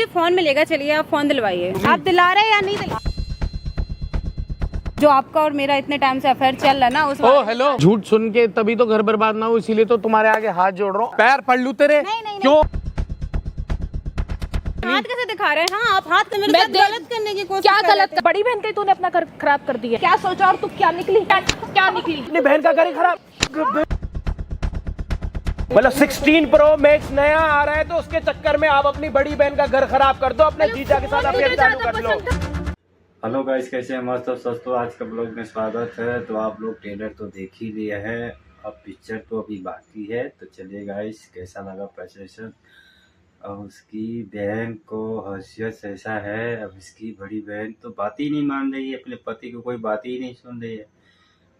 मुझे फोन मिलेगा, चलिए आप फोन दिलवाइए। आप दिला रहे हैं या नहीं दिला? जो आपका और मेरा इतने टाइम से अफेयर चल रहा है ना, उस हेलो, झूठ सुन के तभी तो घर बर्बाद ना हो, इसीलिए तो तुम्हारे आगे हाथ जोड़ रहा हूँ। पैर पड़ लूं तेरे? नहीं, क्यों हाथ कैसे दिखा रहे हैं? हाँ, आप हाथ मेरे साथ गलत करने की कोशिश क्या गलत? बड़ी बहन के तूने अपना घर खराब कर दिया। क्या सोचा और तू क्या निकली? अपनी बहन का घर ही खराब? मतलब 16 प्रो मैक्स नया आ रहा है तो उसके चक्कर में आप अपनी बड़ी बहन का घर खराब कर दो, अपने जीजा के साथ अफेयर चालू कर लो। हेलो गाइस, कैसे हैं? मस्त दोस्तों, आज का ब्लॉग में स्वागत है। तो आप लोग ट्रेलर तो देख ही लिए है, अब पिक्चर तो अभी बाकी है। तो चलिए गाइस, कैसा लगा प्रेजेंटेशन। अब उसकी बहन को हैसियत ऐसा है, अब इसकी बड़ी बहन तो बात ही नहीं मान रही है, अपने पति को कोई बात ही नहीं सुन रही है।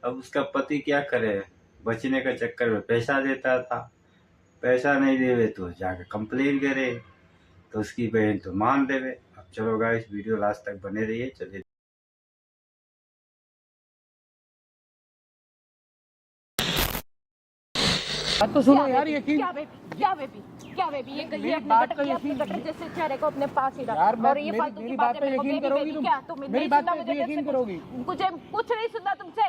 अब उसका पति क्या करे, बचने का चक्कर में पैसा देता था, पैसा नहीं देवे तो जाकर कंप्लेन करे, तो उसकी बहन तो मान देवे। अब चलो गाइस, वीडियो लास्ट तक बने रहिए। चलिए बात तो सुनो यार, यकीन क्या बेबी ये कहिए मेरी अपने बात गटर तो की, अपने यकीन गटर जैसे चेहरे को अपने पास ही रख। यार, और ये फालतू की मेरी बात बातें पे मेरे को यकीन बेबी करोगी तुम? क्या तुम मेरी बात पे यकीन करोगी? मुझे कुछ नहीं सुनना तुमसे,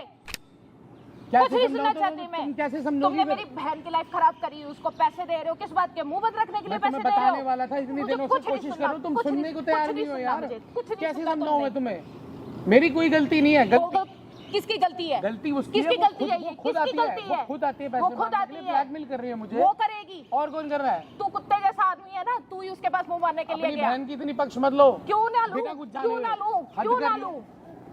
क्या कुछ नहीं सुनना चाहती मैं। तुम कैसे समझोगी? तुमने मेरी बहन की लाइफ खराब करी, उसको पैसे दे रहे हो, किस बात के? मुंह बंद रखने के लिए मैं पैसे तुम्हें दे रहे हो? बताने वाला था, इतनी दिनों से कोशिश कर रहा हूँ, तुम सुनने को तैयार नहीं हो यार। कैसे समझाऊं मैं तुम्हें? मेरी कोई गलती नहीं है। गलती किसकी गलती है? गलती उसकी किसकी है, गलती है? ये खुद किसकी गलती है? वो खुद आती है वो पैसे खुद मांगने आती के लिए, है, ब्लैकमेल कर रही है मुझे। वो करेगी। और कौन कर रहा है? तू कुत्ते जैसा आदमी है ना, तू ही उसके पास मुंह मारने के लिए अपनी गया। बहन की इतनी पक्ष मत लो। क्यों ना लूं? बिना कुछ जाने क्यों ना हुए। लूं? हद क्यों कर ना रही हो। लूं?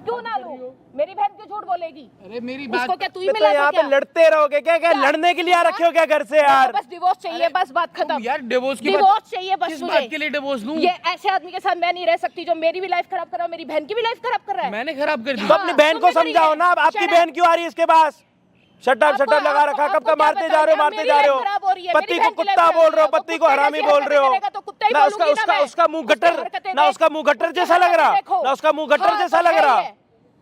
क्यों ना लूं? मेरी बहन क्यों झूठ बोलेगी? अरे मेरी उसको बात क्या तू ही तो मिला था यहाँ पे क्या? लड़ते रहोगे क्या? क्या लड़ने के लिए आ रखे हो क्या घर से यार? बस डिवोर्स चाहिए, बस बात खत्म। यार डिवोर्स की डिवोर्स चाहिए बस किस मुझे। बात के लिए डिवोर्स लूं? ये ऐसे आदमी के साथ मैं नहीं रह सकती जो मेरी भी लाइफ खराब कर रहा है, मेरी बहन की भी लाइफ खराब कर रहा है। मैंने खराब कर दी। हाँ, तो अपनी बहन को तुमने करी समझाओ है। ना, अब आपकी शट बहन क्यों आ रही है इसके पास? शटअप आपको- लगा रखा, कब आपको का क्या मारते पता जा रहे हो, है? मारते मेरी जा रहे लाइफ हो। खराब हो रही है, पति मेरी को बहन की कुत्ता लाइफ बोल रहे हो, खराब है। पति को हरामी कुत्ते बोल रहे हो जैसी हरकतें करेगा तो कुत्ता ही ना। उसका बोलूंगी ना उसका मैं। उसका मुंह गटर उसकी हरकतें ना, देख। उसका मुंह गटर उसकी जैसा लग रहा देखो। ना, उसका मुंह गटर हाँ, जैसा तो लग है रहा। ही है।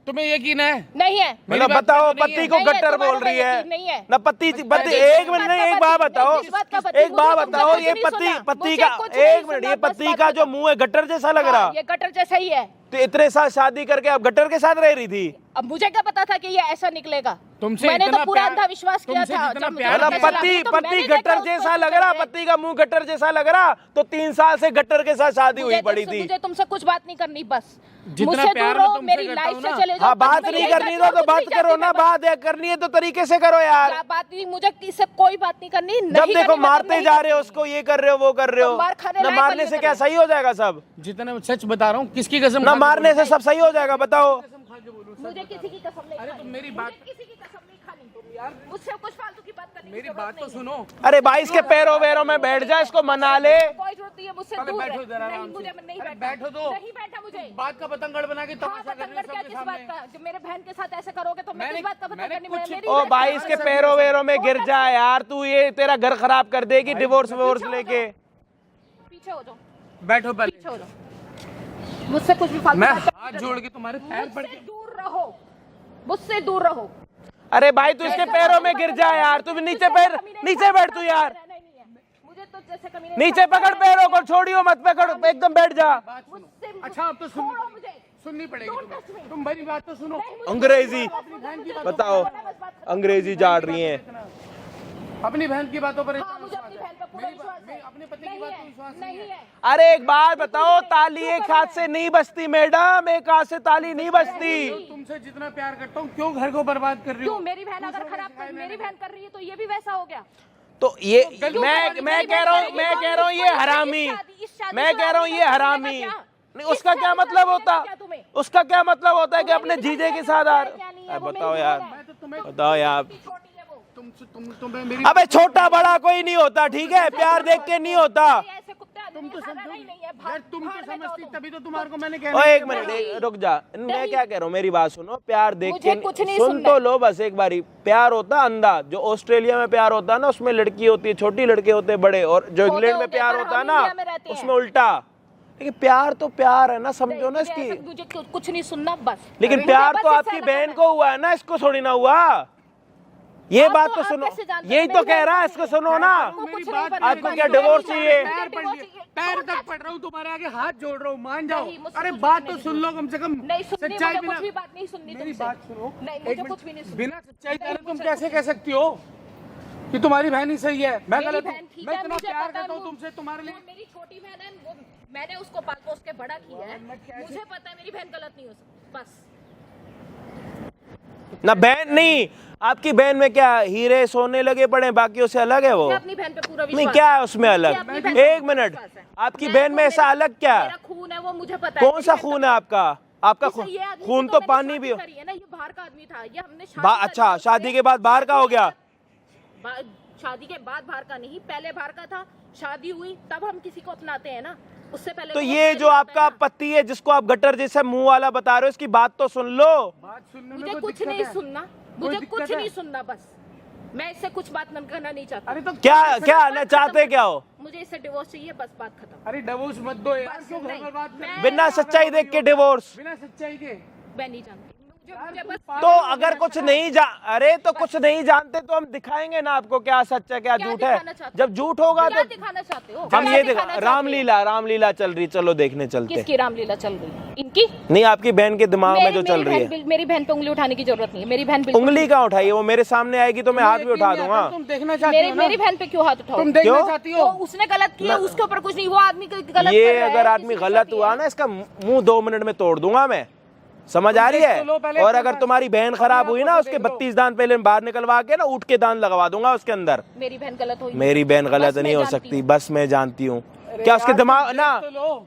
तुम्हें यकीन है? नहीं है। मतलब बात बताओ, नहीं है। पति को नहीं है, गटर तुम्हारे बोल को रही है यकीन नहीं है। ना? पति एक मिनट नहीं, एक बात बताओ, किस बात का पति? एक बात मुझे बताओ, कुछ ये नहीं पति सुनना। पति मुझे का कुछ नहीं एक मिनट, सुनना, ये बस पति बात का जो खत्म। मुंह है गटर जैसा लग हाँ, रहा। ये गटर जैसा ही है। तो इतने साथ शादी करके अब गटर के साथ रह रही थी। अब मुझे क्या पता था कि ये ऐसा निकलेगा? तुमसे मैंने इतना तो पूरा प्यार- अंधा विश्वास किया तुमसे था। जितना जब मुझे प्यार- पता चला, पति तो पति मैंने देखा गटर उसको जैसा इस लग तरह रहा, से। पति का मुंह गटर जैसा लग रहा, तो 3 साल से गटर के साथ शादी हुई पड़ी थी। मुझे तुमसे कुछ बात नहीं करनी, बस जितना मुझसे प्यार दूर मैं रहो, तुमसे मेरी करता लाइफ हूं से ना। चले जाओ। हाँ, बस बात मैं नहीं यही करनी चाहती तो हूँ, कुछ बात नहीं करो चाहती ना, मैं, बस। बात करनी है तो तरीके से करो यार। क्या बात नहीं, मुझे इससे कोई बात नहीं करनी। जब नहीं देखो करनी, मतलब मारते नहीं जा रहे हो करनी। उसको, ये कर रहे हो, वो कर रहे तो हो मार खाने ना। लायक मारने वाली से उतर क्या है। सही हो जाएगा सब? जितना सच बता रहा हूँ, किसकी कसम ना मारने से सब सही हो जाएगा? बताओ। मुझे किसी की कसम नहीं खानी। मेरी मुझे किसी की कसम नहीं खानी। मुझसे कुछ फालतू की बात करनी। मेरी बात तो सुनो। अरे भाई, इसके पैरों वैरों में बैठ जा, इसको मना ले। कोई जरूरत नहीं है, मुझसे दूर रह। नहीं, मुझे नहीं बैठना। बैठो तो। नहीं बैठा मुझे। बात का पतंगड़ बना के हाँ, तमाशा कर रहे हो पतंगड़ क्या, सबके किस बात सामने। का? जब मेरे बहन के साथ ऐसे करोगे तो मैं किस बात का पतंगड़ करनी? मेरी ओ लाइफ भाई, खराब इसके है। पैरों वैरों में गिर जा यार, तू ये तेरा घर खराब कर देगी डिवोर्स विवोर्स पीछे हो लेके। पीछे हो जाओ, बैठो पहले, पीछे हो जाओ। मुझसे कुछ भी फालतू मैं बात हाथ जोड़ के तुम्हारे पैर पड़ मुझसे दूर रहो, मुझसे दूर रहो। अरे भाई, तू इसके पैरों में गिर जा यार, तू भी नीचे पैर, नीचे बैठ तू यार, मुझे तो जैसे कमी नहीं। नीचे पकड़ पैरों को, छोड़ियो मत, पकड़ एकदम बैठ जा। मुझसे अच्छा, अब तो छोड़ो मुझे। सुननी पड़ेगी Don't touch me. तुम मेरी बात तो सुनो। नहीं, मुझे अंग्रेजी मुझे बताओ, अंग्रेजी झाड़ रही हैं। अपनी बहन की बातों पर हाँ, मुझे अपनी बहन पर पूरा विश्वास है। अपने पति की नहीं बात है, पर विश्वास नहीं है। अरे एक बात बताओ, ताली एक हाथ से नहीं बजती मैडम, एक हाथ से ताली नहीं बजती। तुमसे जितना प्यार करता हूँ, क्यों घर को बर्बाद कर रही क्यों? हो? मेरी बहन अगर खराब कर, मेरी बहन कर रही है तो ये भी वैसा हो गया। तो ये क्यों मैं करोगी? मैं मेरी कह बहन रहा हूँ, करेगी मैं तो कह रहा हूँ ये इस हरामी, शादी मैं से कह रहा हूँ ये और हरामी। क्या? नहीं, उसका क्या मतलब होता? उसका क्या मतलब होता है कि अपने जीजे के साथ आ रहे? बताओ यार, बताओ यार। अबे छोटा बड़ा कोई नहीं होता, ठीक है? प्यार देख के नहीं होता। तुम तो समझती, तभी तो तुम्हारे को मैंने कहा। एक मिनट रुक जा, मैं क्या कह रहा हूँ, मेरी बात सुनो। प्यार देख मुझे के कुछ नहीं सुन सुनना। तो लो बस एक बारी। प्यार होता अंधा, जो ऑस्ट्रेलिया में प्यार होता है ना, उसमें लड़की होती है छोटी, लड़के होते हैं बड़े, और जो इंग्लैंड में प्यार होता है ना, उसमें उल्टा। लेकिन प्यार तो प्यार है ना, समझो ना इसकी। मुझे कुछ नहीं सुनना बस। लेकिन प्यार तो आपकी बहन को हुआ है ना, इसको थोड़ी ना हुआ। ये बात तो सुनो, यही तो कह रहा है, इसको सुनो ना। आपको क्या डिवोर्स चाहिए? पैर तक पड़ रहा हूँ तुम्हारे आगे, हाथ जोड़ रहा हूँ, मान जाओ। अरे बात तो सुन लो कम से कम। सच्चाई बिना, कुछ भी बात नहीं सुननी, मेरी बात सुनो। मुझे कुछ भी नहीं सुनना। बिना सच्चाई जाने तुम कैसे कह सकती हो कि तुम्हारी बहन ही सही है? मैं गलत हूँ? मैं इतना प्यार करता हूँ तुमसे, तुम्हारे लिए। मेरी छोटी बहन है, वो मैंने उसको पाल पोस के बड़ा किया है, मुझे पता है मेरी बहन गलत नहीं हो सकती। बस ना बहन नहीं, आपकी बहन में क्या हीरे सोने लगे पड़े, बाकियों से अलग है वो? अपनी बहन पे पूरा नहीं, क्या है उसमें अलग? एक मिनट, आपकी बहन में ऐसा अलग क्या है? खून है वो, मुझे पता है। कौन सा खून है आपका? आपका खून तो पानी भी हो। ये बाहर का आदमी था, ये हमने अच्छा, शादी के बाद बाहर का हो गया? शादी के बाद बाहर का नहीं, पहले बाहर का था। शादी हुई तब हम किसी को अपनाते हैं ना, उससे पहले। तो ये जो आपका पति है, जिसको आप गटर जैसे मुंह वाला बता रहे हो, इसकी बात तो सुन लो। बात सुनने में मुझे कुछ नहीं सुनना, मुझे कुछ नहीं सुनना, बस मैं इससे कुछ बात करना नहीं चाहती। अरे तो क्या ना चाहते क्या हो? मुझे इससे डिवोर्स चाहिए, बस बात खत्म। अरे डिवोर्स मत दो यार, क्यों घर बर्बाद कर? बिना सच्चाई देख के डिवोर्स? बिना सच्चाई के मैं नहीं जानती, मुझे बस। तो अगर कुछ नहीं अरे तो कुछ नहीं जानते तो हम दिखाएंगे ना आपको क्या सच है क्या झूठ है। जब झूठ होगा तो दिखाना चाहते हो? हम ये दिखा, रामलीला चल रही, चलो देखने चलते। किसकी रामलीला चल रही है? इनकी नहीं, आपकी बहन के दिमाग में जो चल रही है। मेरी बहन पे उंगली उठाने की जरूरत नहीं है, मेरी बहन उंगली कहाँ उठाई है? वो मेरे सामने आएगी तो मैं हाथ भी उठा दूंगा। तुम देखना चाहती हो ना? मेरी बहन पे क्यों हाथ उठाओ? तुम देखना चाहती हो? उसने गलत किया, उसके ऊपर कुछ नहीं, वो आदमी गलत कर रहा है। ये अगर आदमी गलत हुआ ना, इसका मुंह 2 मिनट में तोड़ दूंगा मैं, समझ आ रही है? और अगर तुम्हारी बहन खराब हुई ना, उसके 32 दांत पहले बाहर निकलवा के ना ऊँट के दांत लगवा दूंगा उसके अंदर। मेरी बहन गलत हुई? मेरी बहन गलत नहीं हो सकती, बस मैं जानती हूँ। क्या उसके दिमाग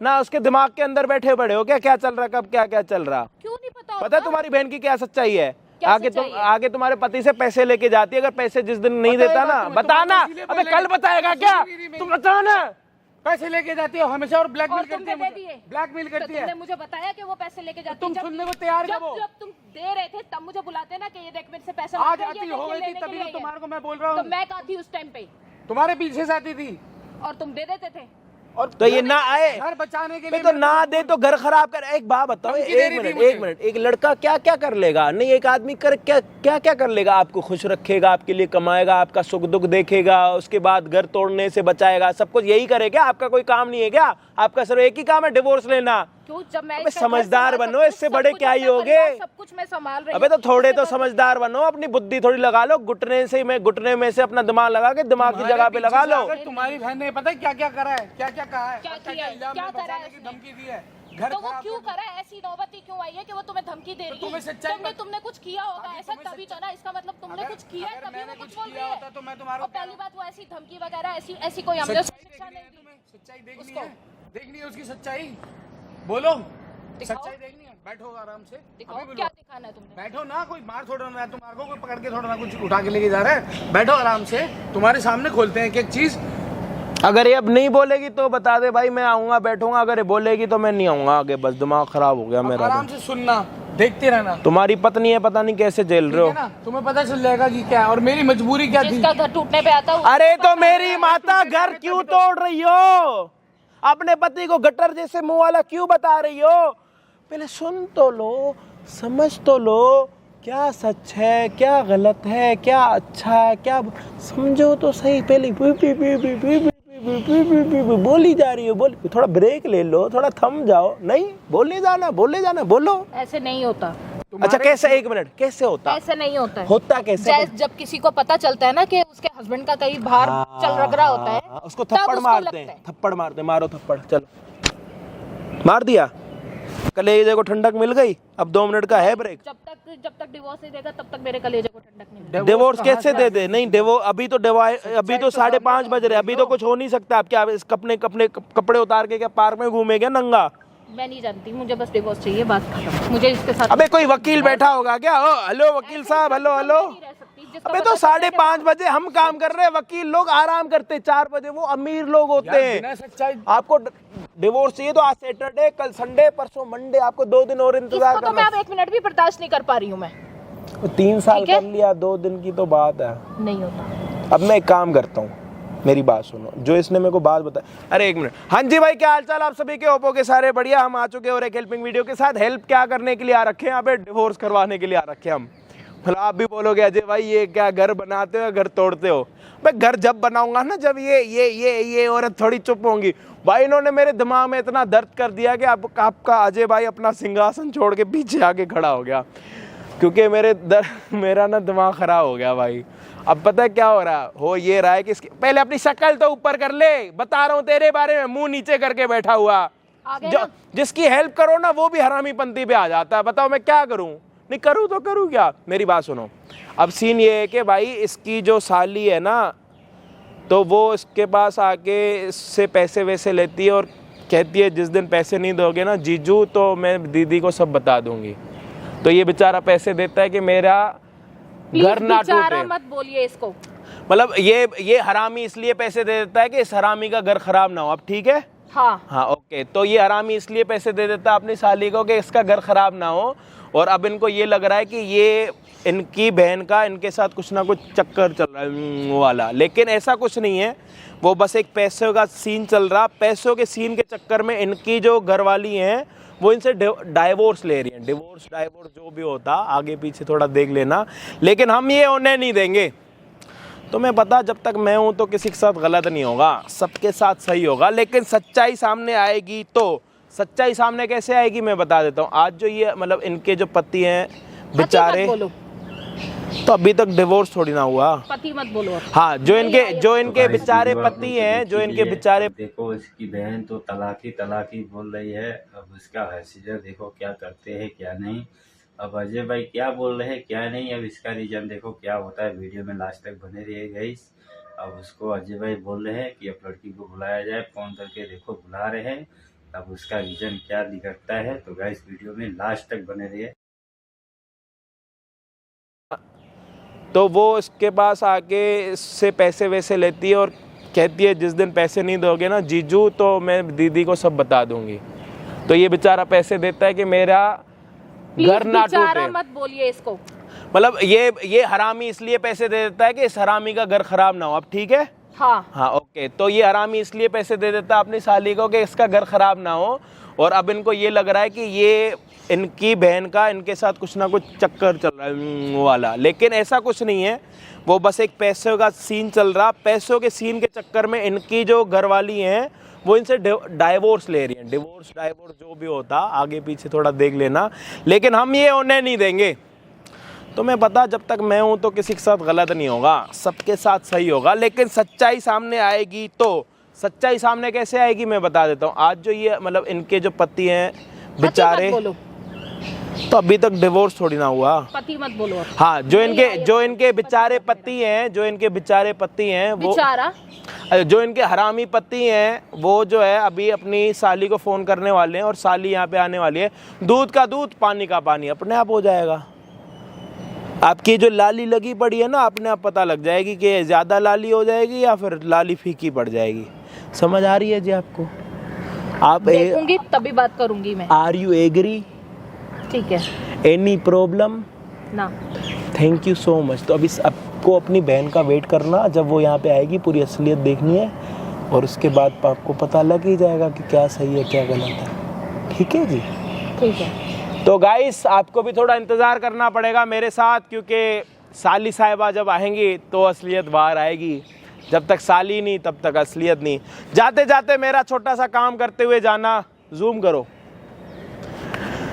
ना उसके दिमाग के अंदर बैठे पड़े हो क्या? क्या चल रहा, कब क्या क्या चल रहा? क्यों नहीं पता? पता है तुम्हारी बहन की क्या सच्चाई है? आगे तुम्हारे पति से पैसे लेके जाती है, अगर पैसे जिस दिन नहीं देता ना, बताना। अबे कल बताएगा क्या? तुम बताना। पैसे लेके जाती हो हमेशा और ब्लैकमेल करती है, ब्लैकमेल करती है। तुमने मुझे बताया कि वो पैसे लेके जाती है। तुम सुनने को तैयार है? वो जब तुम दे रहे थे तब मुझे बुलाते ना कि ये देख मेरे से पैसा आज आती हो गई थी, तभी तो तुम्हारे को मैं बोल रहा हूँ। तो मैं कहाँ थी उस टाइम पे? तुम्हारे पीछे से आती थी और तुम दे देते थे। और तो ये ना आए, घर बचाने के लिए तो ना दे तो घर खराब कर। एक बात बताओ, एक मिनट, एक लड़का क्या क्या कर लेगा? नहीं, एक आदमी क्या कर लेगा? आपको खुश रखेगा, आपके लिए कमाएगा, आपका सुख दुख देखेगा, उसके बाद घर तोड़ने से बचाएगा, सब कुछ यही करेगा। आपका कोई काम नहीं है क्या? आपका सिर्फ एक ही काम है, डिवोर्स लेना। जब मैं समझदार बनो, इससे बड़े क्या ही होगे? सब कुछ मैं संभाल रही हूं। अबे तो थोड़े तो समझदार बनो, अपनी बुद्धि थोड़ी लगा लो। घुटने में से अपना दिमाग लगा के दिमाग की जगह पे लगा लो। तुम्हारी बहन ने पता है क्या क्या करा है, क्या क्या कहा है, क्या करा है, धमकी दी है, घर तो वो क्यों करा है? ऐसी नौबत क्यों आई है कि वो तुम्हें धमकी दे रही है? तुमने कुछ किया होगा ऐसा, तभी तो ना। इसका मतलब तुमने कुछ किया है तभी वो कुछ बोल रही है। तो मैं तुम्हारा पहली बात, वो ऐसी धमकी वगैरह ऐसी कोई हमने शिक्षा नहीं दी। सच्चाई देखनी है उसकी सच्चाई। बोलो, सच्चाई देखनी है। बैठो आराम से, क्या दिखाना है तुमने? बैठो ना, कोई मार थोड़ा ना है तुम्हारे को, कोई पकड़ के थोड़ा ना कुछ उठा के लेके जा रहा है। बैठो आराम से, तुम्हारे सामने खोलते हैं एक एक चीज। अगर ये अब नहीं बोलेगी तो बता दे भाई, मैं आऊंगा बैठूंगा। अगर ये बोलेगी तो मैं नहीं आऊंगा आगे, बस दिमाग खराब हो गया मेरा। आराम से सुनना, देखते रहना। तुम्हारी पत्नी है, पता नहीं कैसे झेल रहे हो। तुम्हें पता चल जाएगा कि क्या, और मेरी मजबूरी क्या थी। जिसका घर टूटने पे आता हूँ। अरे तो मेरी माता घर क्यों तोड़ रही हो? अपने पति को गटर जैसे मुंह वाला क्यों बता रही हो? पहले सुन तो लो, समझ तो लो, क्या सच है, क्या गलत है, क्या अच्छा है, क्या समझो तो सही। पहले बोली जा रही हो, थोड़ा ब्रेक ले लो, थोड़ा थम जाओ। नहीं, बोलने जाना, बोलो। ऐसे नहीं होता। अच्छा कैसे? एक मिनट, कैसे होता? ऐसे नहीं होता है। होता कैसे? जब किसी को पता चलता है ना कि उसके हस्बैंड का कहीं बाहर चल रगड़ा होता है, उसको थप्पड़ मारते हैं, मारो थप्पड़, चलो मार दिया, कलेजे को ठंडक मिल गई। अब 2 मिनट का है ब्रेक। जब तक डिवोर्स नहीं देगा तब तक मेरे कलेजे को ठंडक नहीं मिलेगी। डिवोर्स कैसे दे दे? नहीं अभी तो 5:30 बज रहे, अभी तो कुछ हो नहीं सकता। आप क्या अपने कपड़े उतार के क्या पार्क में घूमेगा नंगा? मैं नहीं जानती, मुझे बस डिवोर्स चाहिए, बात खत्म। मुझे इसके साथ। अबे कोई वकील बैठा होगा क्या? हेलो वकील साहब, हेलो। अबे तो 5:30 बजे हम काम कर रहे हैं, वकील लोग आराम करते 4 बजे, वो अमीर लोग होते हैं। आपको डिवोर्स चाहिए तो आज सैटरडे, कल संडे, परसों मंडे, आपको 2 दिन और इंतजार करना। तो मैं अब 1 मिनट भी बर्दाश्त नहीं कर पा रही हूँ। मैं 3 साल कर लिया, 2 दिन की तो बात है, नहीं होता। अब मैं एक काम करता हूँ, मेरी बात सुनो, जो इसने मेरे को बात बताई। अरे 1 मिनट। हाँ जी भाई, क्या हालचाल आप सभी के? ओप्पो के सारे बढ़िया। हम आ चुके और एक हेल्पिंग वीडियो के साथ। हेल्प क्या करने के लिए आ रखे हैं? यहाँ पे डिवोर्स करवाने के लिए आ रखे हैं हम। मतलब आप भी बोलोगे अजय भाई ये क्या घर बनाते हो या घर तोड़ते हो? मैं घर जब बनाऊंगा ना, जब ये औरत थोड़ी चुप होंगी। भाई इन्होंने मेरे दिमाग में इतना दर्द कर दिया कि आपका अजय भाई अपना सिंहासन छोड़ के पीछे आके खड़ा हो गया, क्योंकि मेरा ना दिमाग खराब हो गया भाई। अब पता है क्या हो रहा है कि पहले अपनी शक्ल तो ऊपर कर ले, बता रहा हूँ तेरे बारे में, मुंह नीचे करके बैठा हुआ। जो जिसकी हेल्प करो ना वो भी हरामीपंती पे आ जाता है। बताओ मैं क्या करूं? नहीं करूं तो करूं क्या? मेरी बात सुनो। अब सीन ये है कि भाई इसकी जो साली है ना, तो वो इसके पास आके इससे पैसे वैसे लेती है और कहती है जिस दिन पैसे नहीं दोगे ना जीजू तो मैं दीदी को सब बता दूंगी। तो ये बेचारा पैसे देता है कि मेरा घर ना टूटे। मत बोलिए इसको। मतलब ये हरामी इसलिए पैसे दे देता है कि इस हरामी का घर खराब ना हो। अब ठीक है? हाँ ओके। तो ये हरामी इसलिए पैसे दे देता है अपनी साली को कि इसका घर खराब ना हो, और अब इनको ये लग रहा है कि ये इनकी बहन का इनके साथ कुछ ना कुछ चक्कर चल रहा है वाला, लेकिन ऐसा कुछ नहीं है। वो बस एक पैसों का सीन चल रहा। पैसों के सीन के चक्कर में इनकी जो घरवाली हैं वो इनसे डाइवोर्स ले रही हैं। डाइवोर्स जो भी होता आगे पीछे थोड़ा देख लेना, लेकिन हम ये होने नहीं देंगे। तुम्हें पता जब तक मैं हूं तो किसी के साथ गलत नहीं होगा, सबके साथ सही होगा, लेकिन सच्चाई सामने आएगी। तो सच्चाई सामने कैसे आएगी मैं बता देता हूँ। आज जो ये मतलब इनके जो पति हैं बेचारे, तो अभी तक डिवोर्स थोड़ी ना हुआ। पति मत बोलो। हाँ जो इनके बेचारे पति हैं, जो इनके बेचारे, देखो इसकी बहन तो तलाकी बोल रही है। अब उसका हैसियत देखो क्या करते हैं क्या नहीं। अब अजय भाई क्या बोल रहे हैं क्या नहीं, अब इसका रीजन देखो क्या होता है। वीडियो में लास्ट तक बने रहिए गाइस। अब उसको अजय भाई बोल रहे हैं कि अब लड़की को बुलाया जाए, फोन करके देखो बुला रहे हैं। अब उसका रीजन क्या निकलता है, तो गाइस वीडियो में लास्ट तक बने रहिए। तो वो इसके पास आके इससे पैसे वैसे लेती है और कहती है जिस दिन पैसे नहीं दोगे ना जीजू तो मैं दीदी को सब बता दूंगी। तो ये बेचारा पैसे देता है कि मेरा घर ना टूटे। मत बोलिए इसको। मतलब ये हरामी इसलिए पैसे दे देता है कि इस हरामी का घर खराब ना हो। अब ठीक है? हाँ ओके। तो ये हरामी इसलिए पैसे दे देता है अपनी साली को कि इसका घर खराब ना हो, और अब इनको ये लग रहा है कि ये इनकी बहन का इनके साथ कुछ ना कुछ चक्कर चल रहा है वाला, लेकिन ऐसा कुछ नहीं है। वो बस एक पैसों का सीन चल रहा। पैसों के सीन के चक्कर में इनकी जो घरवाली हैं वो इनसे डाइवोर्स ले रही हैं। डाइवोर्स जो भी होता आगे पीछे थोड़ा देख लेना, लेकिन हम ये होने नहीं देंगे। तुम्हें पता जब तक मैं हूं तो किसी के साथ गलत नहीं होगा, सबके साथ सही होगा, लेकिन सच्चाई सामने आएगी। तो सच्चाई सामने कैसे आएगी मैं बता देता हूँ। आज जो ये मतलब इनके जो पति हैं बेचारे, तो अभी तक डिवोर्स थोड़ी ना हुआ। पति मत बोलो। हाँ जो इनके बेचारे पति हैं, जो इनके बेचारे पति हैं वो जो इनके हरामी पति हैं वो जो है अभी अपनी साली को फोन करने वाले हैं, और साली यहाँ पे आने वाली है। दूध का दूध पानी का पानी अपने आप हो जाएगा। आपकी जो लाली लगी पड़ी है ना अपने आप पता लग जाएगी कि ज्यादा लाली हो जाएगी या फिर लाली फीकी पड़ जाएगी। समझ आ रही है जी आपको? आप देखूंगी तभी बात करूंगी मैं। Are you agree? ठीक है। एनी प्रॉब्लम ना? Thank you so much. तो अभी आपको अपनी बहन का वेट करना, जब वो यहाँ पे आएगी पूरी असलियत देखनी है, और उसके बाद आपको पता लग ही जाएगा कि क्या सही है क्या गलत है। ठीक है जी? ठीक है। तो गाइस आपको भी थोड़ा इंतज़ार करना पड़ेगा मेरे साथ, क्योंकि साली साहिबा जब आएंगी तो असलियत बाहर आएगी। जब तक साली नहीं तब तक असलियत नहीं। जाते जाते मेरा छोटा सा काम करते हुए जाना, जूम करो,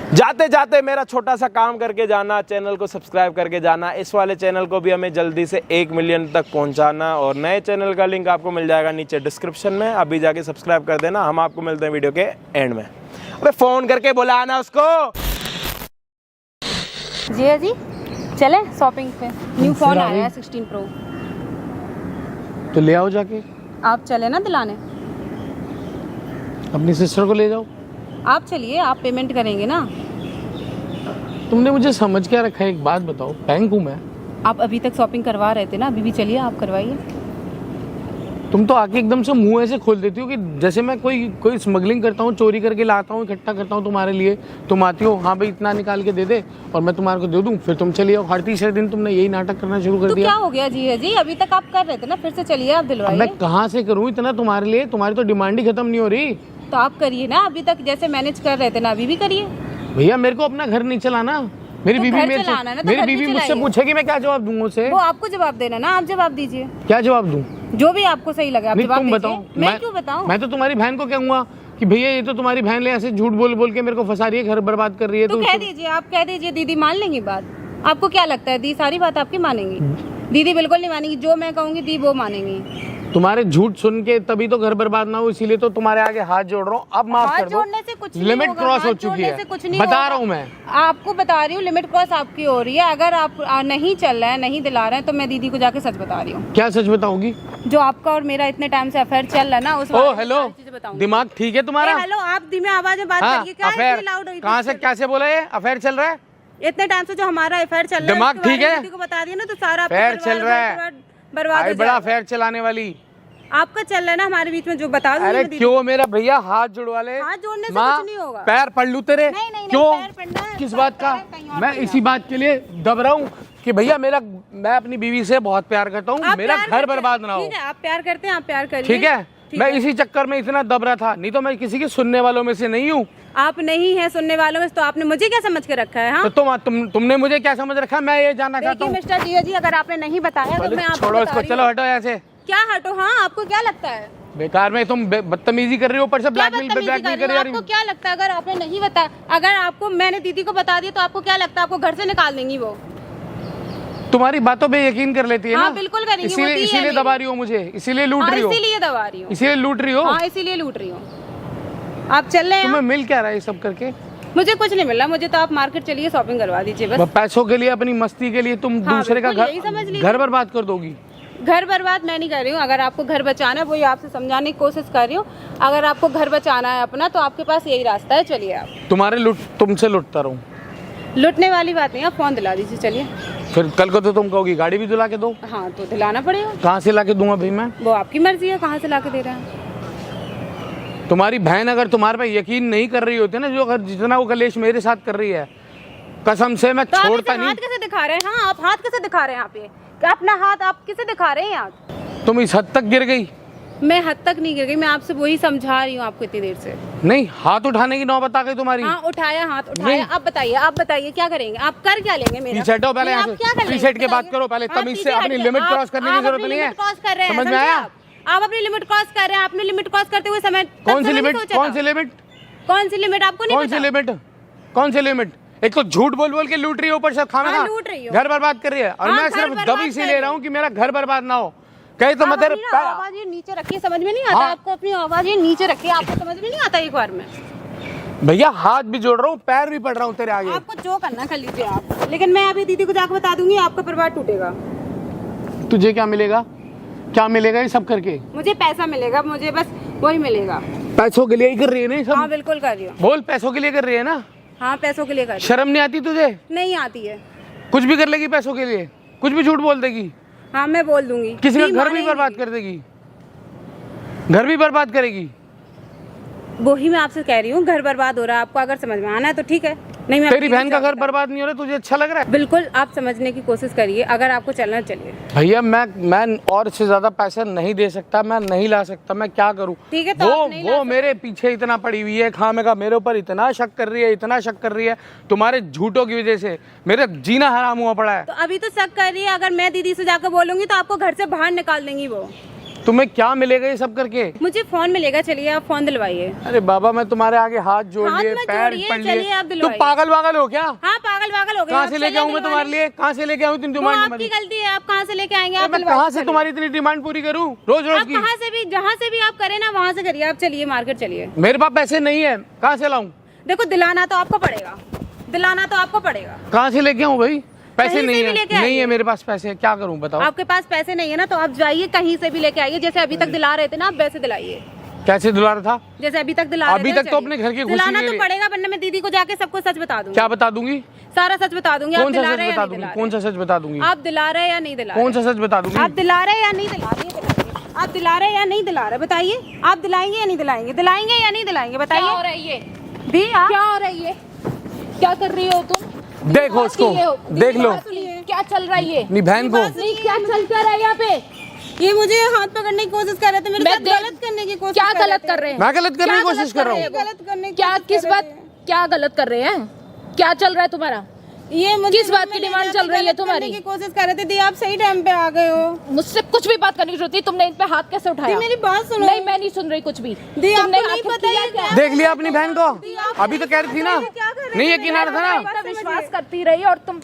जाते जाते मेरा छोटा सा काम करके जाना, चैनल को सब्सक्राइब करके जाना। इस वाले चैनल को भी हमें जल्दी से 1 मिलियन तक पहुंचाना, और नए चैनल का लिंक आपको मिल जाएगा नीचे डिस्क्रिप्शन में। अभी जाके सब्सक्राइब कर देना। हम आपको मिलते हैं वीडियो के एंड में। अबे फोन करके बुलाना उसको। जी चले शॉपिंग पे। न्यू फोन आया है 16 प्रो। तो ले आओ जाके। आप चले ना दिलाने। अपनी सिस्टर को ले जाओ। आप चलिए, आप पेमेंट करेंगे ना। तुमने मुझे समझ क्या रखा है? एक बात बताओ, बैंक हूँ मैं। आप अभी तक शॉपिंग करवा रहे थे ना, अभी भी चलिए आप करवाइए। तुम तो आके एकदम से मुंह ऐसे खोल देती हो कि जैसे मैं कोई स्मगलिंग करता हूँ, चोरी करके लाता हूँ, इकट्ठा करता हूँ तुम्हारे लिए। तुम आती हो, हाँ भाई इतना निकाल के दे दे और मैं तुम्हारे को दे दूँ, फिर तुम चलिए। हर तीसरे दिन तुमने यही नाटक करना शुरू कर दिया। क्या हो गया जी? अभी तक आप कर रहे थे ना, फिर से चलिए आप दिलवाइए। मैं कहाँ से करूँ इतना तुम्हारे लिए? तुम्हारी तो डिमांड ही खत्म नहीं हो रही। तो आप करिए ना, अभी तक जैसे मैनेज कर रहे थे ना, अभी भी करिए। भैया मेरे को अपना घर नहीं चलाना, मेरी तो बीवी घर मेरे चलाना है ना, से तो मेरी घर भी बीवी मुझसे चलाइए। पूछेगी मैं क्या जवाब दूंगा उसे? वो आपको जवाब देना ना, आप जवाब दीजिए, क्या जवाब दूं? जो भी आपको सही लगे आप नहीं जवाब तुम दीजिए। बताओ। मैं क्यों बताऊं? मैं तो तुम्हारी बहन को कहूंगा कि भैया ये तो तुम्हारी बहन ले ऐसे झूठ बोल बोल के मेरे को फंसा रही है, घर बर्बाद कर रही है। तो कह दीजिए, आप कह दीजिए, दीदी मान लेंगी बात। आपको क्या लगता है दी सारी बात आपकी मानेंगी? दीदी बिल्कुल नहीं मानेंगी, जो मैं कहूंगी दी वो मानेंगी। तुम्हारे झूठ सुन के तभी तो घर बर्बाद ना हो, इसीलिए तो तुम्हारे आगे हाथ जोड़ रहा हूँ। अब माफ हाथ कर दो, जोड़ने से कुछ नहीं लिमिट होगा, क्रॉस हाथ हो चुकी जोड़ने है, से कुछ नहीं बता होगा। रहा हूँ मैं आपको बता रही हूँ, लिमिट क्रॉस आपकी हो रही है। अगर आप नहीं चल रहे हैं, नहीं दिला रहे हैं, तो मैं दीदी को जाके सच बता रही हूँ। क्या सच बताओगी? जो आपका और मेरा इतने टाइम से अफेयर चल रहा है ना, उस ओ बारे में हेलो, सारी चीजें बताऊंगी। दिमाग ठीक है तुम्हारा? हेलो, आप धीमे आवाज में बात हाँ, करिए। क्या अफेयर इतनी लाउड हुई? कहाँ से कैसे बोला ये अफेयर चल रहा है? इतने टाइम से जो हमारा अफेयर चल रहा है, दिमाग उसके बारे ठीक है? में दीदी को बता दिया ना, तो सारा आपका अफेयर परिवार चल रहा है, बर्बाद भाई हो बड़ा जाएगा। अफेयर चलाने वाली। आपका चल रहा है ना हमारे बीच में, जो बता दूंगी अरे मैं दीदी क्यों मेरा भैया हाथ जुड़वा ले। हाथ जोड़ने से माँ, कुछ नहीं होगा। पैर पड़ लूं तेरे? नहीं, नहीं, क्यों? पैर पड़ना है, किस पैर बात का? पैर कहीं और मैं पड़ना इसी बात के लिए दब रहा हूँ कि भैया मैं अपनी बीवी से बहुत प्यार करता हूँ, आप मेरा प्यार घर करते हैं, बर्बाद ना हो। ठीक है, आप प्यार करते हैं, आप प्यार करिए। ठीक है, मैं इसी चक्कर में इतना दब रहा था, नहीं तो मैं किसी के सुनने वालों में से नहीं हूँ। आप नहीं है सुनने वालों में, तो आपने मुझे क्या समझ के रखा है? हाँ, तो तुमने मुझे क्या समझ रखा? मैं ये जानना चाहता देखिए हूँ। मिस्टर जियो जी, अगर आपने नहीं बताया तो मैं आपको छोड़ो बता इसको, रही चलो हूँ। हटो यहाँ से। क्या हटो? हाँ, आपको क्या लगता है? बेकार में तुम बदतमीजी कर रही हो, ऊपर से क्या ब्लैकमेल बदतमीजी ब्लैकमेल कर कर रही हो? रही आपको क्या लगता है अगर आपने नहीं बताया, अगर आपको मैंने दीदी को बता दिया, तो आपको क्या लगता है आपको घर से निकाल देंगी वो? तुम्हारी बातों पे यकीन कर लेती है हाँ, ना? बिल्कुल करेंगी, वो इसीलिए दी है इसीलिए मेरी। दबा रही हो मुझे, इसीलिए लूट हाँ, रही हो, इसीलिए दबा रही हूँ। इसीलिए लूट रही हो। हाँ, इसीलिए लूट रही हूँ। आप चल रहे हैं? तुम्हें मिल क्या रहा है ये सब करके? मुझे कुछ नहीं मिला, मुझे तो आप मार्केट चलिए, शॉपिंग करवा दीजिए बस। पैसों के लिए, अपनी मस्ती के लिए तुम हाँ, दूसरे का बिल्कुल, यही समझ लीजिए। घर बर्बाद कर दोगी। घर बर्बाद मैं नहीं कर रही हूँ। अगर आपको घर बचाना है, वही आपसे समझाने की कोशिश कर रही हूँ। अगर आपको घर बचाना है अपना, तो आपके पास यही रास्ता है, चलिए आप। तुमसे लुटता रहूं? लुटने वाली बात नहीं है, आप फोन दिला दीजिए, चलिए। फिर कल को तो तुम कहोगी गाड़ी भी दिला के दो। हाँ, तो दिलाना पड़ेगा। कहाँ से ला के दूंगा भाई मैं? वो आपकी मर्जी है, कहाँ से ला के दे रहे हैं। तुम्हारी बहन अगर तुम्हारे पे यकीन नहीं कर रही होती ना, जो अगर जितना वो कलेश मेरे साथ कर रही है, कसम से मैं तो आप छोड़ता इसे नहीं। हाथ कैसे दिखा रहे हैं? हाँ, आप हाथ कैसे दिखा रहे हैं यहाँ पे? कि अपना हाथ आप किसे दिखा रहे हैं यहाँ? तुम इस हद तक गिर गई? मैं हद तक नहीं गिर गई, मैं आपसे वही समझा रही हूँ आपको इतनी देर से। नहीं, हाथ उठाने की नौबत आ गई तुम्हारी। हाँ, उठाया, हाथ उठाया। आप बताइए क्या करेंगे? आप कर क्या लेंगे मेरा? पीछे हटो पहले, नहीं, यहाँ आप क्या कर से लेंगे? पीछे हट के बात बताइए। करो पहले, हाँ, तमीज से पीछे अपनी हट के। लिमिट आप- क्रॉस करने की आप जरूरत अपनी नहीं है। लिमिट क्रॉस कर रहे हैं, समझ में समझे आया? आप अपनी लिमिट क्रॉस कर रहे हैं। आपने लिमिट क्रॉस करते हुए समय कौन सी लिमिट? कौन सी लिमिट? कौन सी लिमिट आपको नहीं कौन सी पता? लिमिट? कौन सी लिमिट? एक तो झूठ बोल बोल के लूट रही है, ऊपर से खाना हाँ, लूट रही हो। घर बर्बाद कर रही है, और हाँ, मैं घर सिर्फ बर्बाद दबी से कर ले रही रहा हूँ कि मेरा घर बर्बाद ना हो। कहीं तो आप मैं तेरे अपनी ना आवाज ये नीचे रखिए, समझ में नहीं आता हाँ। आपको? अपनी आवाज ये नीचे रखिए, आपको समझ में नहीं आता एक बार में? भैया हाथ भी जोड़ रहा हूँ, पैर भी पड़ रहा हूँ तेरे आगे। आपको जो करना कर लीजिए आप, लेकिन मैं अभी दीदी को जाकर बता दूंगी, आपका परिवार टूटेगा। तुझे क्या मिलेगा? क्या मिलेगा ये सब करके? मुझे पैसा मिलेगा, मुझे बस वही मिलेगा। पैसों के लिए ही कर रही है ना ये हाँ, सब? बिल्कुल कर रही हूँ। बोल, पैसों के लिए कर रही है ना? हाँ, पैसों के लिए कर रही शर्म नहीं आती तुझे? हूँ। नहीं आती है। कुछ भी कर लेगी पैसों के लिए, कुछ भी झूठ बोल देगी, हाँ, मैं बोल दूंगी। किसी का नहीं घर भी मानेंगी। बर्बाद कर देगी, घर भी बर्बाद करेगी। वही मैं आपसे कह रही हूँ, घर बर्बाद हो रहा है। आपको अगर समझ में आना है तो ठीक है, नहीं मैं तेरी अपनी बहन का दीदी घर से बर्बाद नहीं हो रहा, तुझे अच्छा लग रहा है? बिल्कुल आप समझने की कोशिश करिए। अगर आपको चलना चलिए। भैया मैं और से ज्यादा पैसा नहीं दे सकता, मैं नहीं ला सकता, मैं क्या करूं? ठीक है, तो आप नहीं ला वो सकते। मेरे पीछे इतना पड़ी हुई है खामे का, मेरे ऊपर इतना शक कर रही है, इतना शक कर रही है, तुम्हारे झूठों की वजह से मेरा जीना हराम हुआ पड़ा है। तो अभी तो शक कर रही है। अगर मैं दीदी से जाकर बोलूंगी तो आपको घर से बाहर निकाल देंगी वो। तुम्हें क्या मिलेगा ये सब करके? मुझे फोन मिलेगा, चलिए आप फोन दिलवाइए। अरे बाबा, मैं तुम्हारे आगे हाथ जोड़ हाथ लिए, मत पैर जोड़िए, पड़ चलिए लिए। आप तुम दिलवाइए। पागल वागल हो क्या? हाँ, पागल हो गए। कहाँ आप से लेके चलिए आऊँ मैं तुम्हारे दिलवाने। लिए? कहाँ से लेके आऊँ तुम वो डिमांड? आपकी गलती है, आप कहाँ से लेके आएंगे? आप मैं दिलवाइए, कहाँ से चलिए। तुम्हारी इतनी डिमांड पूरी करूँ रोज रोज आप की? कहाँ से भी, जहाँ से भी आप करें ना, वहाँ से करिए। आप चलिए मार्केट चलिए। मेरे पास पैसे नहीं है, कहाँ से लाऊं? देखो, दिलाना तो आपको पड़ेगा, दिलाना तो आपको पड़ेगा। कहाँ से लेके आऊँ भाई? पैसे कहीं से नहीं भी है, लेके नहीं आइए। है मेरे पास पैसे, क्या करूँ बताओ? आपके पास पैसे नहीं है ना, तो आप जाइए कहीं से भी लेके आइए। जैसे अभी तक दिला रहे थे ना, आप वैसे दिलाइए। कैसे दिला रहा था? जैसे अभी तक दिला रहे अभी थे, तक तो चलिए। अपने घर की खुशी दिलाना के तो लिए। पड़ेगा, वरना मैं दीदी को जाके सबको सच बता दूंगी। क्या बता दूंगी? सारा सच बता दूंगी। आप कौन सा दिला सच रहे हैं बता या दूंगी? नहीं कौन सा सच बता दूंगी? आप दिला रहे हैं या नहीं दिला कौन रहे? सा सच बता दूंगी? आप दिला रहे हैं या नहीं दिला रहे? बताइए। आप दिला रहे हैं या नहीं दिला रहे? बताइए। आप दिलाएंगे या नहीं दिलाएंगे? दिलाएंगे या नहीं दिलाएंगे? क्या हो बताइए। रहा है ये? दी आप क्या हो रहा है ये? क्या कर रही हो तुम? देखो उसको, देख लो क्या चल रहा है ये? अपनी बहन को। नहीं, क्या चल क्या रहा है यहाँ पे? ये मुझे हाथ पकड़ने की कोशिश कर रहे थे, मेरे मैं साथ देख- गलत करने की कोशिश क्या कर रहे गलत थे। कर रहे हैं? मैं गलत करने की क्या कोशिश गलत कर रहा रहे हूँ? हैं? गलत करने की क्या कोशिश किस कर बात? रहे थे। क्या गलत कर रहे हैं? क्या चल रहा है तुम्हारा? ये मुझे किस बात की रूम में ले डिमांड जाके चल रही है गलत तुम्हारी? करने की कोशिश कर रहे थे दी, आप सही टाइम पे आ गए हो। मुझसे कुछ भी बात करने की जरूरत नहीं, तुमने इन पे हाथ कैसे उठाया? दी मेरी बात सुनो। नहीं, मैं नहीं सुन रही कुछ भी। दी तुमने आपको नहीं आखिर पता किया ये क्या? क्या? देख लिया अपनी बहन को, अभी तो कह रही थी ना, नहीं यकीन आ रहा था ना। इतना विश्वास करती रही और तुम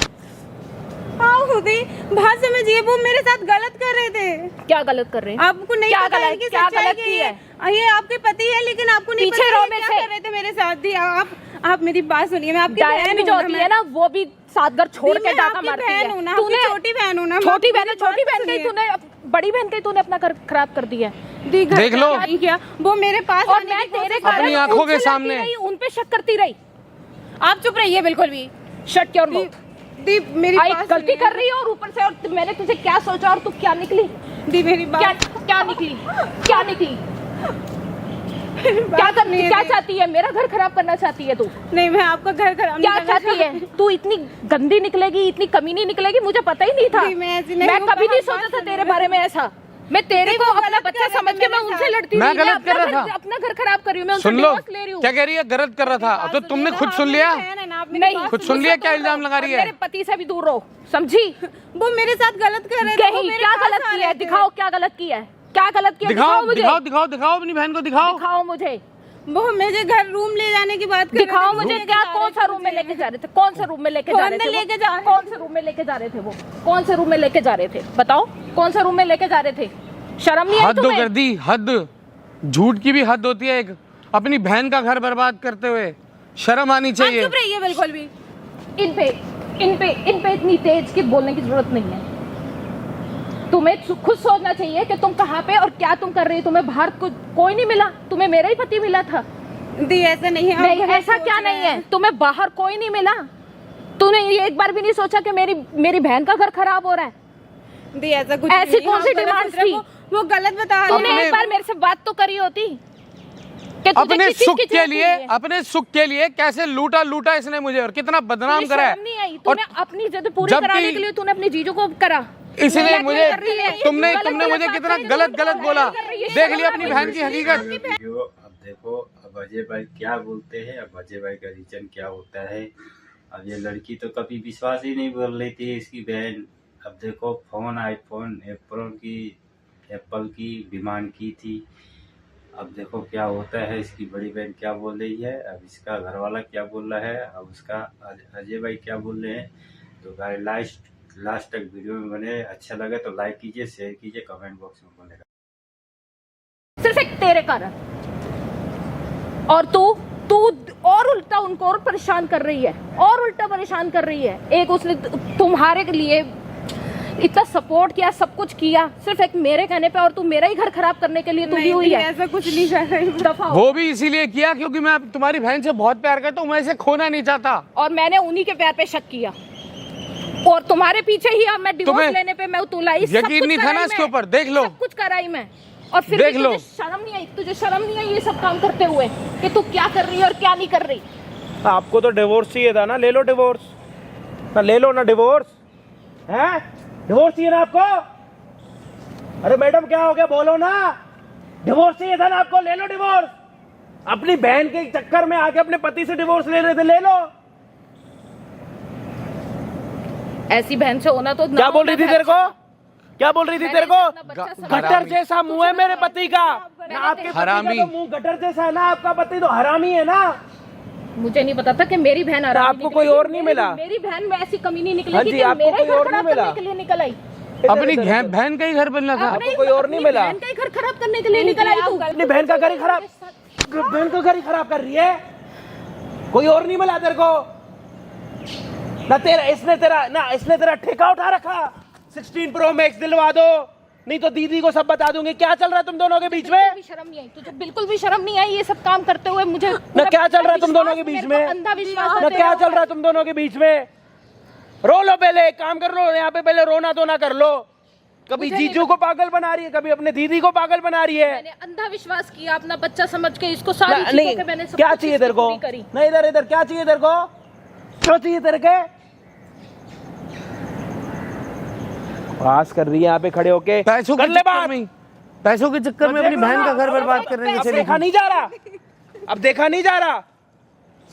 हाँ खुदी बात समझिए, वो मेरे साथ गलत कर रहे थे। क्या गलत कर रहे हैं? आपको नहीं क्या पता गलत- इनकी क्या सच्चाई गलत क्या की है? ये आपके पति है लेकिन आपको नहीं पीछे पता रहो ये मेरे क्या से। कर रहे थे मेरे साथ। दी आप मेरी बात सुनिए, मैं आपकी डायन बहन भी जो हूँ होती है ना, वो भी साथ घर छोड़ दी, के मैं डाका आपकी मारती बहन है। हूँ ना, आपकी छोटी बहन हूँ ना। छोटी बहन है, मेरी छोटी बात बहन का ही सुनिए। तूने, बड़ी बहन का ही तूने अपना घर खराब कर दिया है। दी घर देख लो। का नहीं किया, वो मेरे पास और आने मैं की कोशिश तेरे कर रही अपनी थी। आंखों के उनसे लड़ती सामने। रही, उन पे शक करती रही। आप चुप रहिए बिल्कुल भी। Shut your mouth. दी मेरी आई बात गलती सुनिए। कर रही है और ऊपर से, और मैंने तुझे क्या सोचा और तू क्या निकली? दी मेरी क्या बात क्या निकली? क्या निकली? क्या कर, क्या चाहती है? मेरा घर खराब करना चाहती है तू? नहीं, मैं आपका घर खराब क्या नहीं करना चाहती है तू? इतनी गंदी निकलेगी, इतनी कमीनी निकलेगी, मुझे पता ही नहीं था। नहीं, मैं ऐसी नहीं मैं हूँ, कभी नहीं बात सोचा था सुनिए। तेरे बारे में ऐसा। मैं तेरे नहीं, को वो अपना गलत बच्चा कर रहे समझ थे के मैं मेरे उनसे साथ। लड़ती मैं रही। गलत कर रहा अपना था। अपना घर खराब कर रही हूँ मैं, उनसे सुन लो, डिवोर्स ले रही हूँ। क्या कह रही है, गलत कर रहा था। तो तुमने खुद सुन लिया, नहीं, खुद सुन लिया क्या इल्जाम लगा रही है? मेरे पति से भी दूर रहो, समझी? वो मेरे साथ गलत कर रहे थे। वो कहीं मेरे क्या पास गलत आ किया है? रहे थे। दिखाओ क्या गलत किया है, क्या गलत किया है? दिखाओ मुझे, दिखाओ दिखाओ दिखाओ अपनी बहन को दिखाओ। दिखाओ मुझे, वो मुझे घर रूम ले जाने की बात कर रहे थे। दिखाओ वो मुझे लेके क्या, जा कौन रहे सा थे रूम में मुझे। लेके जा रहे थे? कौन से रूम में लेके जा कौन रहे से थे? लेके जा रहे कौन से रूम में लेके जा रहे थे वो? कौन से रूम में लेके जा रहे थे? बताओ, कौन से रूम में लेके जा रहे थे? शर्म नहीं आई हद तुम्हें? कर दी, हद। झूठ की भी हद होती है एक, अपनी बहन का घर बर्बाद करते हुए शर्म आनी आप चाहिए। चुप रहिए बिल्कुल भी। इन पे इतनी तेज की बोलने की जरूरत नहीं है। तुम्हें खुद सोचना चाहिए कि तुम कहाँ पे और क्या तुम कर रही हो। तुम्हें बाहर कोई नहीं मिला, तुम्हें मेरा ही पति मिला था। दी ऐसा नहीं है। नहीं, आप गलत ऐसा सोच क्या रहे नहीं है? हैं। तुम्हें बाहर कोई नहीं मिला? तूने ये एक बार भी नहीं सोचा कि मेरी बहन का घर खराब हो रहा है? दी ऐसा कुछ ऐसी नहीं है, कौन सी आप गलत डिमांड सोच रहे थी? हो। वो गलत बता रहे तूने हैं। एक बार मेरे से बात तो करी होती कि तुझे अपने किस चीज सुख की के जरूरत लिए, नहीं है। अपने सुख के लिए कैसे लूटा इसने मुझे, और कितना बदनाम तुझे करा है। शर्म नहीं आई? और तूने अपनी जिद पूरी जब कराने कि- के लिए तूने अपने जीजो को करा। इसने गलत मुझे, कर रही है। तुमने गलत तुमने मुझे बात कितना कर रही है, गलत बोला। कर रही है। देख लिया अपनी बहन की हकीकत। वीडियो अब देखो, अब अजय भाई क्या बोलते हैं, अब अजय भाई का रीजन क्या होता है। अब ये लड़की तो कभी विश्वास ही नहीं बोल रही थी इसकी बहन। अब देखो, फोन आईफोन एप्पल की डिमांड की थी। अब देखो क्या होता है, इसकी बड़ी बहन क्या बोल रही है, अब इसका घर वाला क्या बोल रहा है, अब उसका अजय भाई क्या बोल रहे हैं। तो गाइस लास्ट तक वीडियो में बने। अच्छा लगे तो लाइक कीजिए, शेयर कीजिए, कमेंट बॉक्स में बोलेगा। सिर्फ एक तेरे कारण। और तू और उल्टा उनको और परेशान कर रही है, और उल्टा परेशान कर रही है। एक उसने तुम्हारे लिए इतना सपोर्ट किया, सब कुछ किया, सिर्फ एक मेरे कहने पे, और तू मेरा ही घर खराब करने के लिए तुली हुई नहीं, है। ऐसा कुछ नहीं कर रही। दफा हो। वो भी इसीलिए किया क्योंकि मैं तुम्हारी बहन से बहुत प्यार करता हूँ, मैं इसे खोना नहीं चाहता। और मैंने उन्हीं के प्यार पे शक किया, और तुम्हारे पीछे ही अब मैं डिवोर्स तुम्हें लेने पे मैं तुलाई। सब यकीन कुछ नहीं था कराई ना इसके मैं, ऊपर, देख लो। सब कुछ कराई मैं, और फिर देख भी लो। तुझे शर्म नहीं आई? तुझे शर्म नहीं आई ये सब काम करते हुए कि तू क्या कर रही है और क्या नहीं कर रही? आपको तो डिवोर्स चाहिए था ना, ले लो डिवोर्स ना, ले लो ना डिवोर्स। हैं, डिवोर्स चाहिए ना आपको? अरे मैडम क्या हो गया, बोलो ना। डिवोर्स चाहिए था ना आपको, ले लो डिवोर्स। अपनी बहन के चक्कर में आके अपने पति से डिवोर्स ले रहे थे, ले लो। ऐसी बहन से होना तो क्या बोल रही थी तेरे को? क्या बोल रही थी तेरे को? गटर जैसा मुंह है मेरे पति का ना, आपके पति हरामी। का तो मुंह गटर जैसा है ना, आपका पति तो हरामी है ना। मुझे नहीं पता था कि मेरी बहन हरामी आपको कोई निकलेगी। और नहीं मिला? मेरी बहन में ऐसी कमी नहीं हाँ निकलेगी जी, कि आपको मेरा कोई घर और नहीं खराब मिला? करने के लिए निकल आई। अपनी बहन का ही घर बनना था। आपको कोई और नहीं मिला? बहन का ही घर खराब करने के लिए निकल आई तू। अपनी बहन का घर ही खराब, बहन का घर ही खराब कर रही है। कोई और नहीं मिला तेरे को ना? इसने तेरा ठेका उठा रखा। 16 Pro Max दिलवा दो, नहीं तो दीदी को सब बता दूंगी। क्या चल रहा है तुम दोनों के बीच में? बिल्कुल भी शर्म नहीं आई तुझे? बिल्कुल भी शर्म नहीं आई ये सब काम करते हुए? मुझे ना क्या चल रहा है तुम दोनों के बीच में? अंधा विश्वास ना क्या चल रहा है तुम दोनों के बीच में? रो लो पहले, एक काम कर लो, यहाँ पे पहले रोना धोना कर लो। कभी जीजू को पागल बना रही है, कभी अपने दीदी को पागल बना रही है। मैंने अंधा विश्वास किया अपना बच्चा समझ के, इसको सारी चीजों नहीं, के मैंने सब क्या कुछ चाहिए इसकी तेरे को? पूरी करी। नहीं, इधर क्या चाहिए तेरे को? क्यों चाहिए तेरे के? बात कर रही है यहाँ पे खड़े होके। पैसों कर के ले चक्कर बात। में, पैसों के चक्कर में अपनी बहन का घर बर्बाद करने अब की देखा नहीं जा रहा, अब देखा नहीं जा रहा।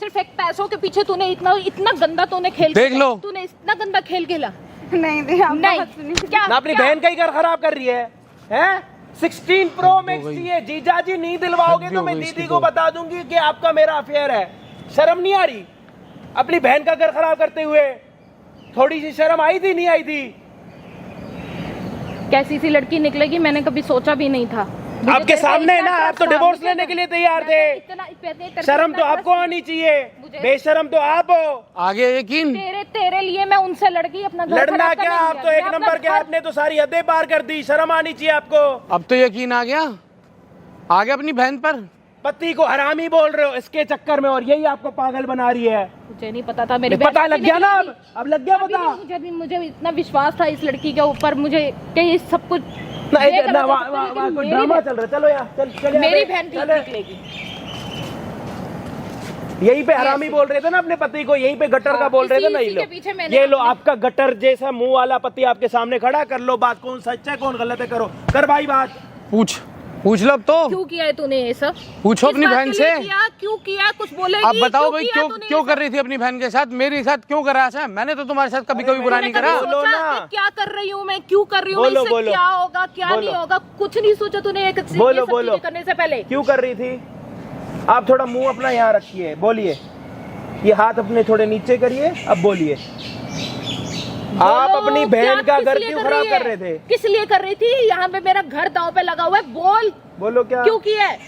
सिर्फ एक पैसों के पीछे तूने इतना गंदा खेल देख लो। तूने इतना गंदा खेल खेला। नहीं दी आप नहीं बात सुनिए। क्या ना अपनी क्या? बहन का ही घर खराब कर रही है हैं? 16 प्रो मैक्स चाहिए जीजा जी, नहीं दिलवाओगे हद तो हो मैं गई दीदी इसकी को तो। बता दूंगी कि आपका मेरा अफेयर है। शर्म नहीं आ रही अपनी बहन का घर खराब करते हुए? थोड़ी सी शर्म आई थी नहीं आई थी? कैसी सी लड़की निकलेगी मैंने कभी सोचा भी नहीं था। मुझे आपके तेरे सामने इतना ना, आप तो trust था, डिवोर्स मुझे लेने ना- के लिए तैयार थे। मैंने तेरे शर्म इतना तो आपको trust- आनी चाहिए, मुझे- बेशरम तो आप हो। आगे यकीन तेरे लिए मैं उनसे लड़ गई अपना घर लड़ना खराब क्या, करने आप के तो लिए। एक मैं अपना नंबर के, घर- आपने तो सारी हदें पार कर दी। शर्म आनी चाहिए आपको। अब तो यकीन आ गया अपनी बहन पर। पति को हरामी बोल रहे हो इसके चक्कर में, और यही आपको पागल बना रही है। मुझे नहीं पता था मेरी पता बहन लग गया ना निकली। अब लग गया अभी पता। भी मुझे इतना विश्वास था इस लड़की के ऊपर, मुझे कि ये सब कुछ ना ये गलत ना है, वहाँ लेकिन कोई मेरी ड्रामा बहन- चल रहा है। चलो यार चल मेरी बहन ठीक चले। निकलेगी। यही पे हरामी बोल रहे थे ना अपने पति को, यही पे गटर का बोल रहे थे ना इसी के पीछे ये मैंने लो। ये लो अपने- आपका गटर जैसा मुंह वाला पति आपके सामने खड़ा, कर लो बात, कौन सच है कौन गलत है, करो कर भाई बात। पूछ लो अब तो। क्यों किया है तूने ये सब? पूछो किस अपनी बात बहन के लिए से। किया? क्यों किया? कुछ बोलेगी? अब बताओ भाई किया क्यों तूने क्यों ये कर रही थी अपनी बहन के साथ, मेरे साथ क्यों करा ऐसा? मैंने तो तुम्हारे साथ कभी बुरा नहीं तूने करा। कभी बोलो सोचा ना। कि क्या कर रही हूँ मैं, क्यों कर रही हूँ, बोलो, इससे बोलो। क्या होगा क्या बोलो। नहीं होगा, कुछ नहीं सोचा तूने ये सब बोलो, चीजें बोलो। करने से पहले। क्यों कर रही थी? आप थोड़ा मुंह अपना यहाँ रखिए, बोलिए। ये हाथ अपने थोड़े नीचे करिए, अब बोलिए। आप बोलो, अपनी क्या बहन का किस घर लिए क्यों कर खराब रही है? कर रहे थे? किस लिए कर रही थी? यहाँ पे मेरा घर दांव पे लगा हुआ है, बोल बोलो क्या? क्यों किया है?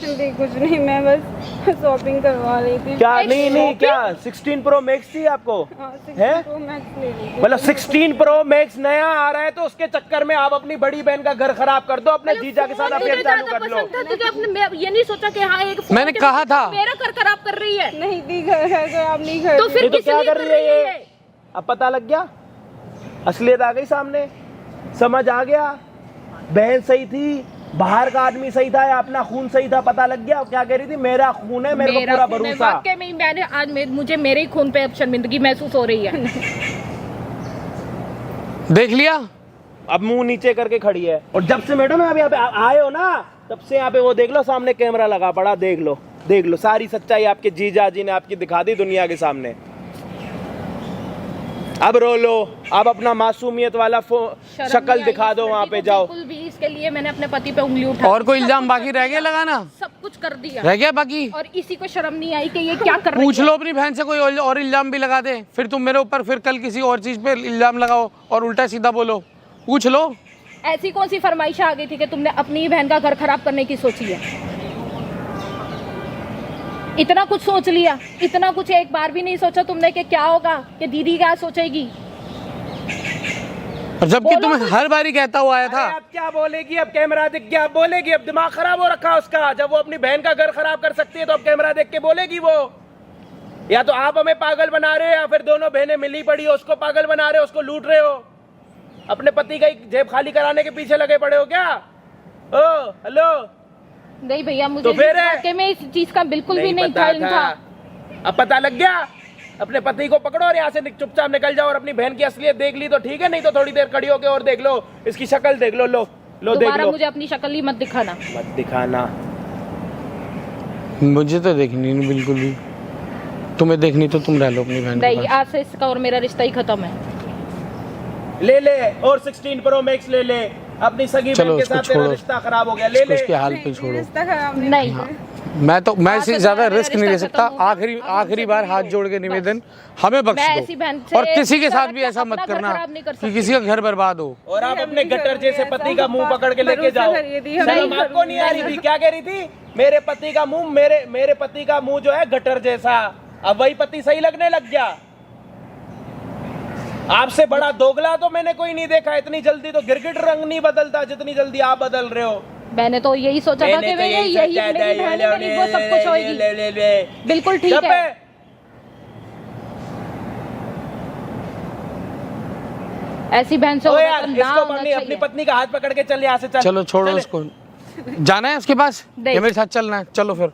नहीं कुछ नहीं, मैं बस शॉपिंग करवा रही थी। क्या एक नहीं shopping? क्या 16 प्रो मैक्स थी आपको? हाँ, 16 हैं? Pro Max ले ली थी। मतलब 16 प्रो मैक्स नया आ रहा है तो उसके चक्कर में आप अपनी बड़ी बहन का घर खराब कर दो, अपने जीजा के साथ फोन अफेयर तुझे चालू ज्यादा कर लो। पसंद था, तुझे अपने ये नहीं सोचा कि हाँ एक फोन मैंने के कहा पीछे था। मेरा घर खराब कर रही है, नहीं दी घर है तो आप नहीं घर तो फिर ये तो किस क्या लिए कर रही है ये? अब पता लग गया, असलियत आ गई सामने, समझ आ गया। बहन सही थी, बाहर का आदमी सही था या अपना खून सही था, पता लग गया। क्या कह रही थी? मेरा खून है, मेरे को पूरा खून है, भरोसा। वाकई में मैंने आज मुझे मेरे ही खून पे अब शर्मिंदगी महसूस हो रही है। देख लिया। अब मुंह नीचे करके खड़ी है। और जब से मैडम आप यहाँ पे आए हो ना, तब से यहाँ पे वो देख लो सामने कैमरा लगा पड़ा, देख लो सारी सच्चाई आपके जीजा जी ने आपकी दिखा दी दुनिया के सामने। अब रो लो, अब अपना मासूमियत वाला शर्म शक्ल नहीं दिखा आई दो इस वहाँ लड़की पे को, जाओ। बिल्कुल भी इसके लिए मैंने अपने पति पे उंगली उठा और कोई सब इल्जाम कुछ बाकी कर रह दिया। गया लगाना? सब कुछ कर दिया रह गया बाकी? और इसी को शर्म नहीं आई कि ये क्या कर रही पूछ है। लो अपनी बहन से, कोई और इल्जाम भी लगा दे, फिर तुम मेरे ऊपर फिर कल किसी और चीज पे इल्जाम लगाओ और उल्टा सीधा बोलो। पूछ लो। ऐसी कौन सी फरमाइश आ गई थी कि तुमने अपनी ही बहन का घर खराब करने की सोची है? इतना कुछ सोच लिया, इतना कुछ एक बार भी नहीं सोचा तुमने कि क्या होगा, कि दीदी क्या सोचेगी? और जबकि बोलो तुम्हें कुछ। हर बारी कहता हुआ आया था। अरे अब क्या बोलेगी? अब कैमरा देख के अब बोलेगी? अब दिमाग खराब हो रखा उसका। जब वो अपनी बहन का घर खराब कर सकती है तो अब कैमरा देख के बोलेगी वो? या तो आप हमें पागल बना रहे हो या फिर दोनों बहनें मिली पड़ी हो, उसको पागल बना रहे हो, उसको लूट रहे हो। अपने पति का जेब खाली कराने के पीछे लगे पड़े हो क्या? ओ हेलो, नहीं भैया, मुझे तो फिर इस वाकये में इस चीज का बिल्कुल भी नहीं पता था इल्म था। अब पता लग गया। अपने पति को पकड़ो और यहाँ से चुपचाप निकल जाओ। और अपनी बहन की असलियत देख ली तो ठीक है, नहीं तो थोड़ी देर खड़ी होके और देख लो, इसकी शक्ल देख लो। लो देख दोबारा लो। मुझे अपनी शक्ल ही मत दिखाना। मत दिखाना। मुझे तो देखनी नहीं बिल्कुल भी। तुम्हें देखनी तो तुम रह लो अपनी बहन के नहीं, पास। आज से इसका और मेरा रिश्ता ही खत्म है। ले और 16 प्रो मैक्स ले अपनी सगी चलो बहन के उसको साथ तेरा छोड़ो। रिश्ता खराब हो गया। ले उसके हाल पे नहीं, छोड़ो। रिश्ता खराब नहीं नहीं मैं आज इससे से ज्यादा तुम्हारा रिस्क नहीं ले रिश्ता सकता। खत्म हो गया। आखिरी अब हमसे आखिरी बार दूरी हाथ हो। जोड़ के बस। निवेदन, हमें बख्श मैं दो। ऐसी बहन से और किसी के साथ इस भी तरह ऐसा अपना मत घर करना खराब नहीं कर कि सकती। किसी का घर बर्बाद हो। और आप हम अपने नहीं गटर जैसे करेंगे पति ऐसा। का मुंह पकड़ के लेके भरोसा जाओ। करिए दी, हम शर्म नहीं आपको नहीं आ रही करूंगी। थी? क्या कह रही थी? मेरे पति का मुंह, मेरे पति का मुंह जो है गटर जैसा। अब वही पति सही लगने लग गया। आपसे बड़ा दोगला तो मैंने कोई नहीं देखा। इतनी जल्दी तो गिरगिट रंग नहीं बदलता जितनी जल्दी आप बदल रहे हो। मैंने तो यही सोचा था कि यही मेरी बहन बनी, वो सब कुछ होएगी। बिल्कुल ठीक है। ऐसी बहन से ओ होना यार, तो ना इसको होना अपनी चाहिए। पत्नी का हाथ पकड़ के चल यहाँ से चल। चलो छोड़ो चले। उसको। जाना है उसके पास नहीं। या मेरे साथ चलना है? चलो फिर।